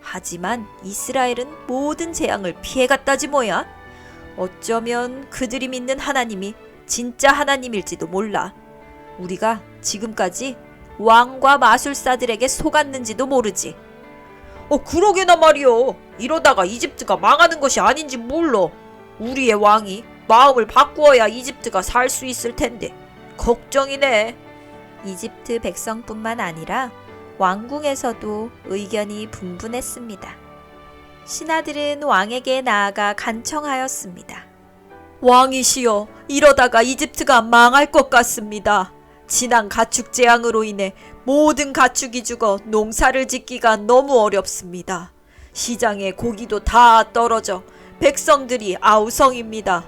Speaker 2: 하지만 이스라엘은 모든 재앙을 피해갔다지 뭐야. 어쩌면 그들이 믿는 하나님이 진짜 하나님일지도 몰라. 우리가 지금까지 왕과 마술사들에게 속았는지도 모르지. 그러게나 말이오. 이러다가 이집트가 망하는 것이 아닌지 몰라. 우리의 왕이 마음을 바꾸어야 이집트가 살 수 있을 텐데 걱정이네.
Speaker 1: 이집트 백성뿐만 아니라 왕궁에서도 의견이 분분했습니다. 신하들은 왕에게 나아가 간청하였습니다.
Speaker 2: 왕이시여, 이러다가 이집트가 망할 것 같습니다. 지난 가축 재앙으로 인해 모든 가축이 죽어 농사를 짓기가 너무 어렵습니다. 시장에 고기도 다 떨어져 백성들이 아우성입니다.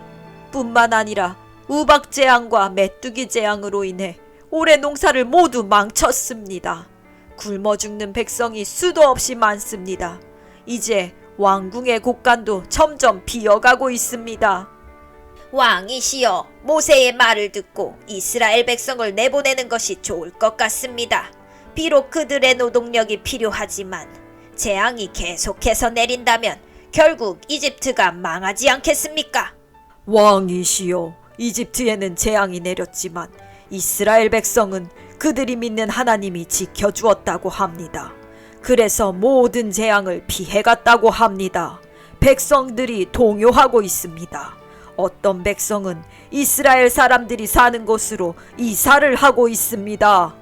Speaker 2: 뿐만 아니라 우박 재앙과 메뚜기 재앙으로 인해 올해 농사를 모두 망쳤습니다. 굶어 죽는 백성이 수도 없이 많습니다. 이제 왕궁의 곳간도 점점 비어가고 있습니다.
Speaker 3: 왕이시여, 모세의 말을 듣고 이스라엘 백성을 내보내는 것이 좋을 것 같습니다. 비록 그들의 노동력이 필요하지만 재앙이 계속해서 내린다면 결국 이집트가 망하지 않겠습니까?
Speaker 2: 왕이시여, 이집트에는 재앙이 내렸지만 이스라엘 백성은 그들이 믿는 하나님이 지켜주었다고 합니다. 그래서 모든 재앙을 피해갔다고 합니다. 백성들이 동요하고 있습니다. 어떤 백성은 이스라엘 사람들이 사는 곳으로 이사를 하고 있습니다.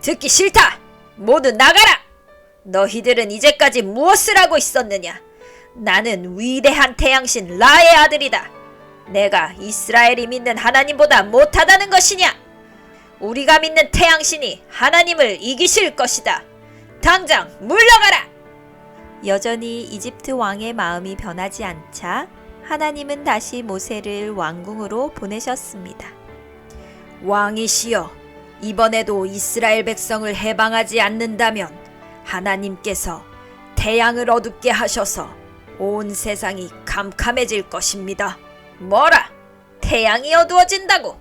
Speaker 3: 듣기 싫다! 모두 나가라! 너희들은 이제까지 무엇을 하고 있었느냐? 나는 위대한 태양신 라의 아들이다. 내가 이스라엘이 믿는 하나님보다 못하다는 것이냐? 우리가 믿는 태양신이 하나님을 이기실 것이다. 당장 물러가라!
Speaker 1: 여전히 이집트 왕의 마음이 변하지 않자 하나님은 다시 모세를 왕궁으로 보내셨습니다.
Speaker 2: 왕이시여, 이번에도 이스라엘 백성을 해방하지 않는다면 하나님께서 태양을 어둡게 하셔서 온 세상이 캄캄해질 것입니다.
Speaker 3: 뭐라? 태양이 어두워진다고?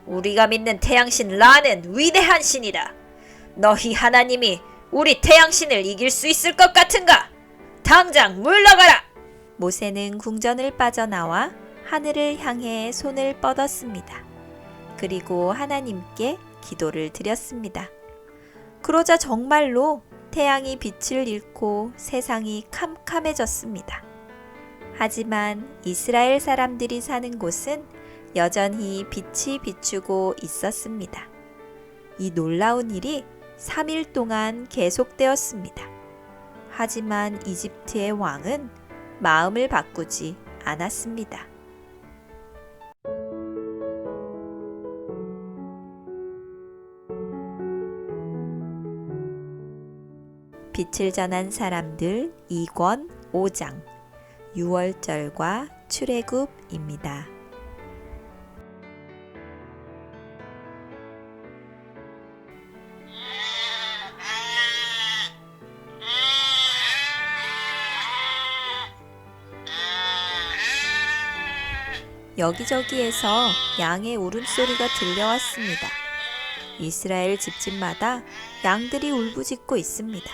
Speaker 3: 우리가 믿는 태양신 라는 위대한 신이다. 너희 하나님이 우리 태양신을 이길 수 있을 것 같은가? 당장 물러가라!
Speaker 1: 모세는 궁전을 빠져나와 하늘을 향해 손을 뻗었습니다. 그리고 하나님께 기도를 드렸습니다. 그러자 정말로 태양이 빛을 잃고 세상이 캄캄해졌습니다. 하지만 이스라엘 사람들이 사는 곳은 여전히 빛이 비추고 있었습니다. 이 놀라운 일이 3일 동안 계속되었습니다. 하지만 이집트의 왕은 마음을 바꾸지 않았습니다. 빛을 전한 사람들 2권 5장 6월절과 출애굽입니다. 여기저기에서 양의 울음소리가 들려왔습니다. 이스라엘 집집마다 양들이 울부짖고 있습니다.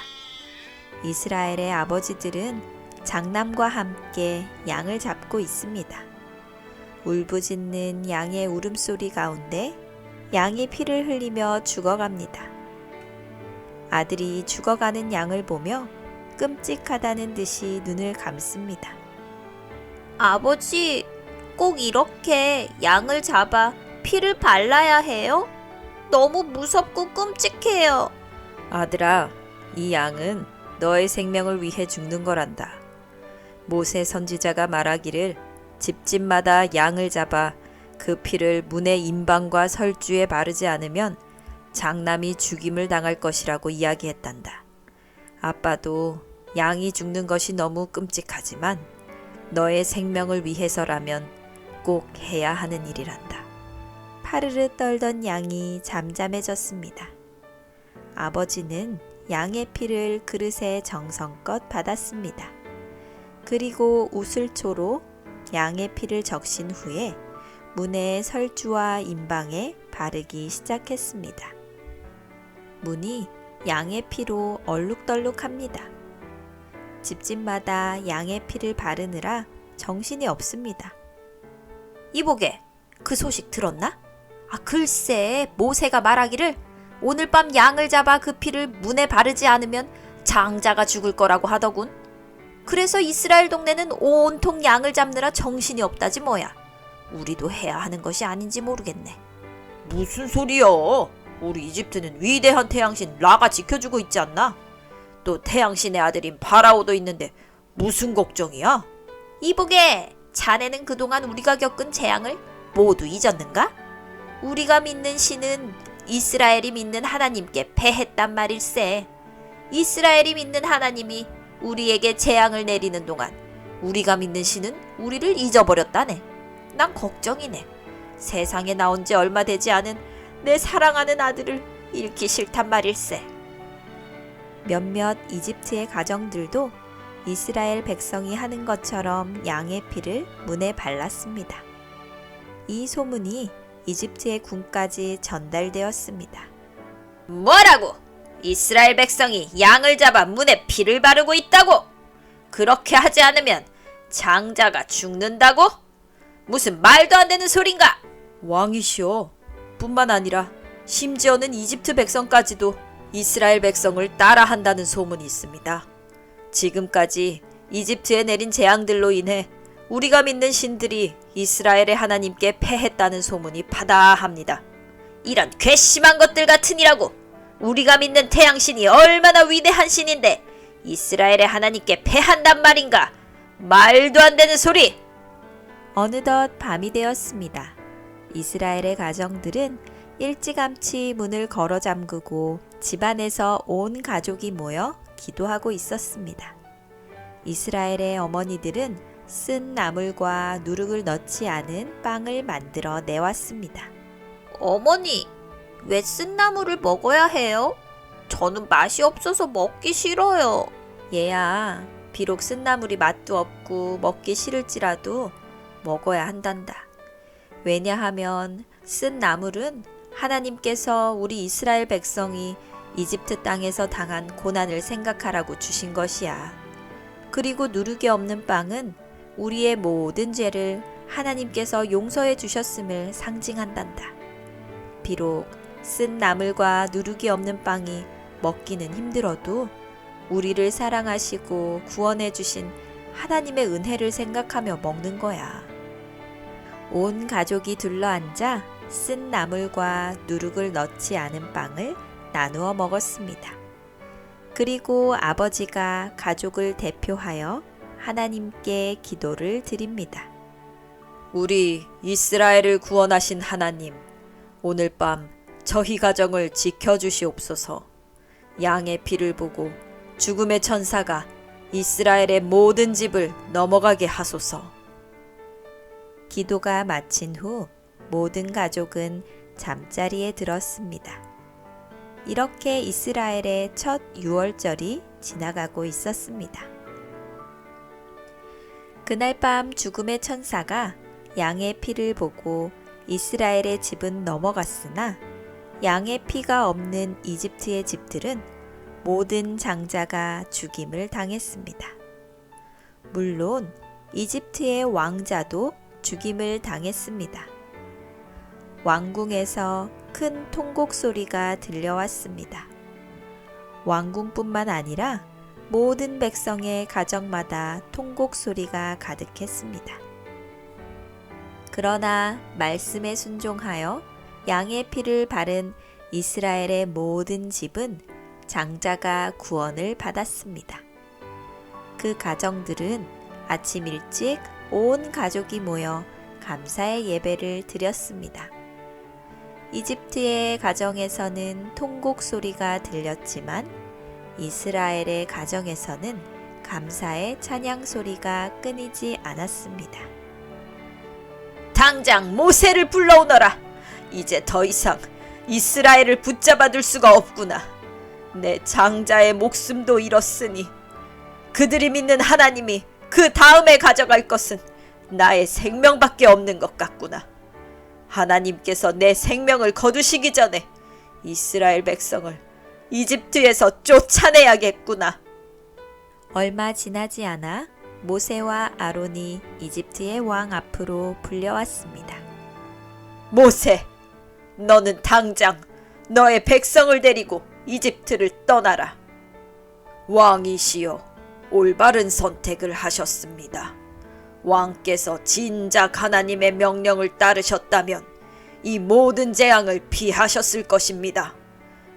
Speaker 1: 이스라엘의 아버지들은 장남과 함께 양을 잡고 있습니다. 울부짖는 양의 울음소리 가운데 양이 피를 흘리며 죽어갑니다. 아들이 죽어가는 양을 보며 끔찍하다는 듯이 눈을 감습니다.
Speaker 3: 아버지, 꼭 이렇게 양을 잡아 피를 발라야 해요? 너무 무섭고 끔찍해요.
Speaker 1: 아들아, 이 양은 너의 생명을 위해 죽는 거란다. 모세 선지자가 말하기를 집집마다 양을 잡아 그 피를 문의 임방과 설주에 바르지 않으면
Speaker 2: 장남이 죽임을 당할 것이라고 이야기했단다. 아빠도 양이 죽는 것이 너무 끔찍하지만 너의 생명을 위해서라면 꼭 해야 하는 일이란다.
Speaker 1: 파르르 떨던 양이 잠잠해졌습니다. 아버지는 양의 피를 그릇에 정성껏 받았습니다. 그리고 우슬초로 양의 피를 적신 후에 문의 설주와 임방에 바르기 시작했습니다. 문이 양의 피로 얼룩덜룩합니다. 집집마다 양의 피를 바르느라 정신이 없습니다.
Speaker 3: 이보게, 그 소식 들었나? 글쎄, 모세가 말하기를 오늘 밤 양을 잡아 그 피를 문에 바르지 않으면 장자가 죽을 거라고 하더군. 그래서 이스라엘 동네는 온통 양을 잡느라 정신이 없다지 뭐야. 우리도 해야 하는 것이 아닌지 모르겠네.
Speaker 2: 무슨 소리야? 우리 이집트는 위대한 태양신 라가 지켜주고 있지 않나? 또 태양신의 아들인 파라오도 있는데 무슨 걱정이야?
Speaker 3: 이보게, 자네는 그동안 우리가 겪은 재앙을 모두 잊었는가? 우리가 믿는 신은 이스라엘이 믿는 하나님께 패했단 말일세. 이스라엘이 믿는 하나님이 우리에게 재앙을 내리는 동안 우리가 믿는 신은 우리를 잊어버렸다네. 난 걱정이네. 세상에 나온 지 얼마 되지 않은 내 사랑하는 아들을 잃기 싫단 말일세.
Speaker 1: 몇몇 이집트의 가정들도 이스라엘 백성이 하는 것처럼 양의 피를 문에 발랐습니다. 이 소문이 이집트의 군까지 전달되었습니다.
Speaker 3: 뭐라고? 이스라엘 백성이 양을 잡아 문에 피를 바르고 있다고? 그렇게 하지 않으면 장자가 죽는다고? 무슨 말도 안 되는 소린가?
Speaker 2: 왕이시여, 뿐만 아니라 심지어는 이집트 백성까지도 이스라엘 백성을 따라한다는 소문이 있습니다. 지금까지 이집트에 내린 재앙들로 인해 우리가 믿는 신들이 이스라엘의 하나님께 패했다는 소문이 파다합니다.
Speaker 3: 이런 괘씸한 것들 같으니라고. 우리가 믿는 태양신이 얼마나 위대한 신인데 이스라엘의 하나님께 패한단 말인가? 말도 안 되는 소리!
Speaker 1: 어느덧 밤이 되었습니다. 이스라엘의 가정들은 일찌감치 문을 걸어 잠그고 집안에서 온 가족이 모여 기도하고 있었습니다. 이스라엘의 어머니들은 쓴 나물과 누룩을 넣지 않은 빵을 만들어 내왔습니다.
Speaker 3: 어머니, 왜 쓴나물을 먹어야 해요? 저는 맛이 없어서 먹기 싫어요.
Speaker 1: 얘야, 비록 쓴나물이 맛도 없고 먹기 싫을지라도 먹어야 한단다. 왜냐하면 쓴 나물은 하나님께서 우리 이스라엘 백성이 이집트 땅에서 당한 고난을 생각하라고 주신 것이야. 그리고 누룩이 없는 빵은 우리의 모든 죄를 하나님께서 용서해 주셨음을 상징한단다. 비록 쓴 나물과 누룩이 없는 빵이 먹기는 힘들어도 우리를 사랑하시고 구원해 주신 하나님의 은혜를 생각하며 먹는 거야. 온 가족이 둘러앉아 쓴 나물과 누룩을 넣지 않은 빵을 나누어 먹었습니다. 그리고 아버지가 가족을 대표하여 하나님께 기도를 드립니다.
Speaker 2: 우리 이스라엘을 구원하신 하나님, 오늘 밤 저희 가정을 지켜주시옵소서. 양의 피를 보고 죽음의 천사가 이스라엘의 모든 집을 넘어가게 하소서.
Speaker 1: 기도가 마친 후 모든 가족은 잠자리에 들었습니다. 이렇게 이스라엘의 첫 유월절이 지나가고 있었습니다. 그날 밤 죽음의 천사가 양의 피를 보고 이스라엘의 집은 넘어갔으나 양의 피가 없는 이집트의 집들은 모든 장자가 죽임을 당했습니다. 물론 이집트의 왕자도 죽임을 당했습니다. 왕궁에서 큰 통곡 소리가 들려왔습니다. 왕궁뿐만 아니라 모든 백성의 가정마다 통곡 소리가 가득했습니다. 그러나 말씀에 순종하여 양의 피를 바른 이스라엘의 모든 집은 장자가 구원을 받았습니다. 그 가정들은 아침 일찍 온 가족이 모여 감사의 예배를 드렸습니다. 이집트의 가정에서는 통곡 소리가 들렸지만 이스라엘의 가정에서는 감사의 찬양 소리가 끊이지 않았습니다.
Speaker 2: 당장 모세를 불러오너라. 이제 더 이상 이스라엘을 붙잡아 둘 수가 없구나. 내 장자의 목숨도 잃었으니 그들이 믿는 하나님이 그 다음에 가져갈 것은 나의 생명밖에 없는 것 같구나. 하나님께서 내 생명을 거두시기 전에 이스라엘 백성을 이집트에서 쫓아내야겠구나.
Speaker 1: 얼마 지나지 않아 모세와 아론이 이집트의 왕 앞으로 불려왔습니다.
Speaker 2: 모세, 너는 당장 너의 백성을 데리고 이집트를 떠나라. 왕이시여, 올바른 선택을 하셨습니다. 왕께서 진작 하나님의 명령을 따르셨다면 이 모든 재앙을 피하셨을 것입니다.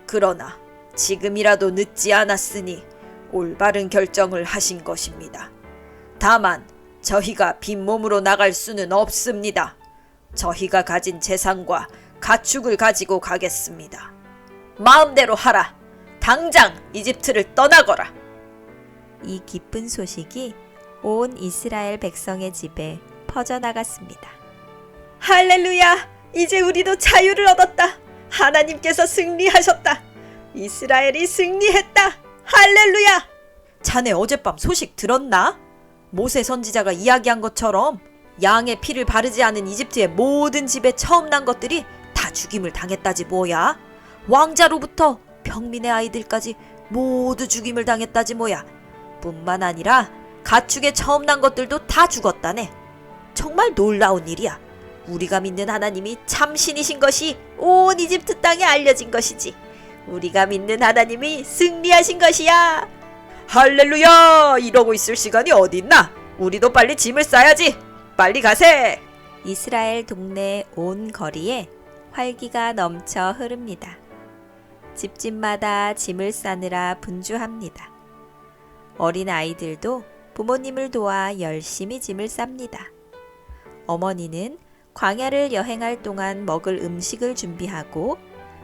Speaker 2: 그러나 지금이라도 늦지 않았으니 올바른 결정을 하신 것입니다. 다만 저희가 빈몸으로 나갈 수는 없습니다. 저희가 가진 재산과 가축을 가지고 가겠습니다. 마음대로 하라. 당장 이집트를 떠나거라.
Speaker 1: 이 기쁜 소식이 온 이스라엘 백성의 집에 퍼져나갔습니다.
Speaker 2: 할렐루야! 이제 우리도 자유를 얻었다. 하나님께서 승리하셨다. 이스라엘이 승리했다. 할렐루야! 자네 어젯밤 소식 들었나? 모세 선지자가 이야기한 것처럼 양의 피를 바르지 않은 이집트의 모든 집에 처음 난 것들이 다 죽임을 당했다지 뭐야. 왕자로부터 평민의 아이들까지 모두 죽임을 당했다지 뭐야. 뿐만 아니라 가축에 처음 난 것들도 다 죽었다네. 정말 놀라운 일이야. 우리가 믿는 하나님이 참신이신 것이 온 이집트 땅에 알려진 것이지. 우리가 믿는 하나님이 승리하신 것이야. 할렐루야! 이러고 있을 시간이 어딨나? 우리도 빨리 짐을 싸야지. 빨리 가세.
Speaker 1: 이스라엘 동네 온 거리에 활기가 넘쳐 흐릅니다. 집집마다 짐을 싸느라 분주합니다. 어린 아이들도 부모님을 도와 열심히 짐을 쌉니다. 어머니는 광야를 여행할 동안 먹을 음식을 준비하고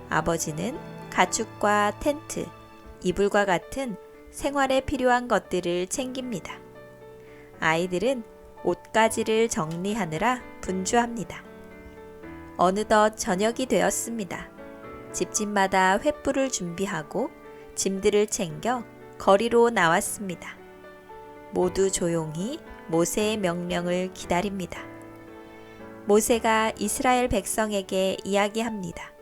Speaker 1: 아버지는 가축과 텐트, 이불과 같은 생활에 필요한 것들을 챙깁니다. 아이들은 옷가지를 정리하느라 분주합니다. 어느덧 저녁이 되었습니다. 집집마다 횃불을 준비하고 짐들을 챙겨 거리로 나왔습니다. 모두 조용히 모세의 명령을 기다립니다. 모세가 이스라엘 백성에게 이야기합니다.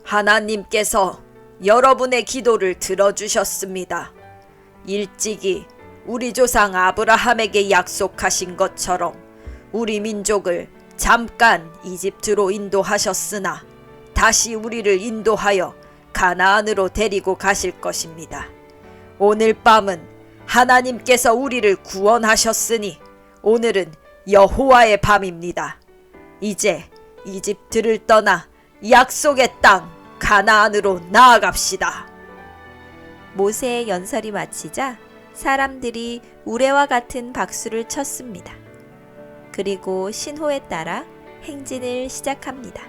Speaker 2: 하나님께서 여러분의 기도를 들어주셨습니다. 일찍이 우리 조상 아브라함에게 약속하신 것처럼 우리 민족을 잠깐 이집트로 인도하셨으나 다시 우리를 인도하여 가나안으로 데리고 가실 것입니다. 오늘 밤은 하나님께서 우리를 구원하셨으니 오늘은 여호와의 밤입니다. 이제 이집트를 떠나 약속의 땅 가나안으로 나아갑시다.
Speaker 1: 모세의 연설이 마치자 사람들이 우레와 같은 박수를 쳤습니다. 그리고 신호에 따라 행진을 시작합니다.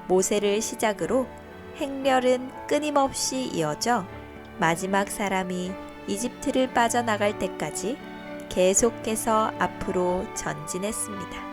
Speaker 1: 모세를 시작으로 행렬은 끊임없이 이어져 마지막 사람이 이집트를 빠져나갈 때까지 계속해서 앞으로 전진했습니다.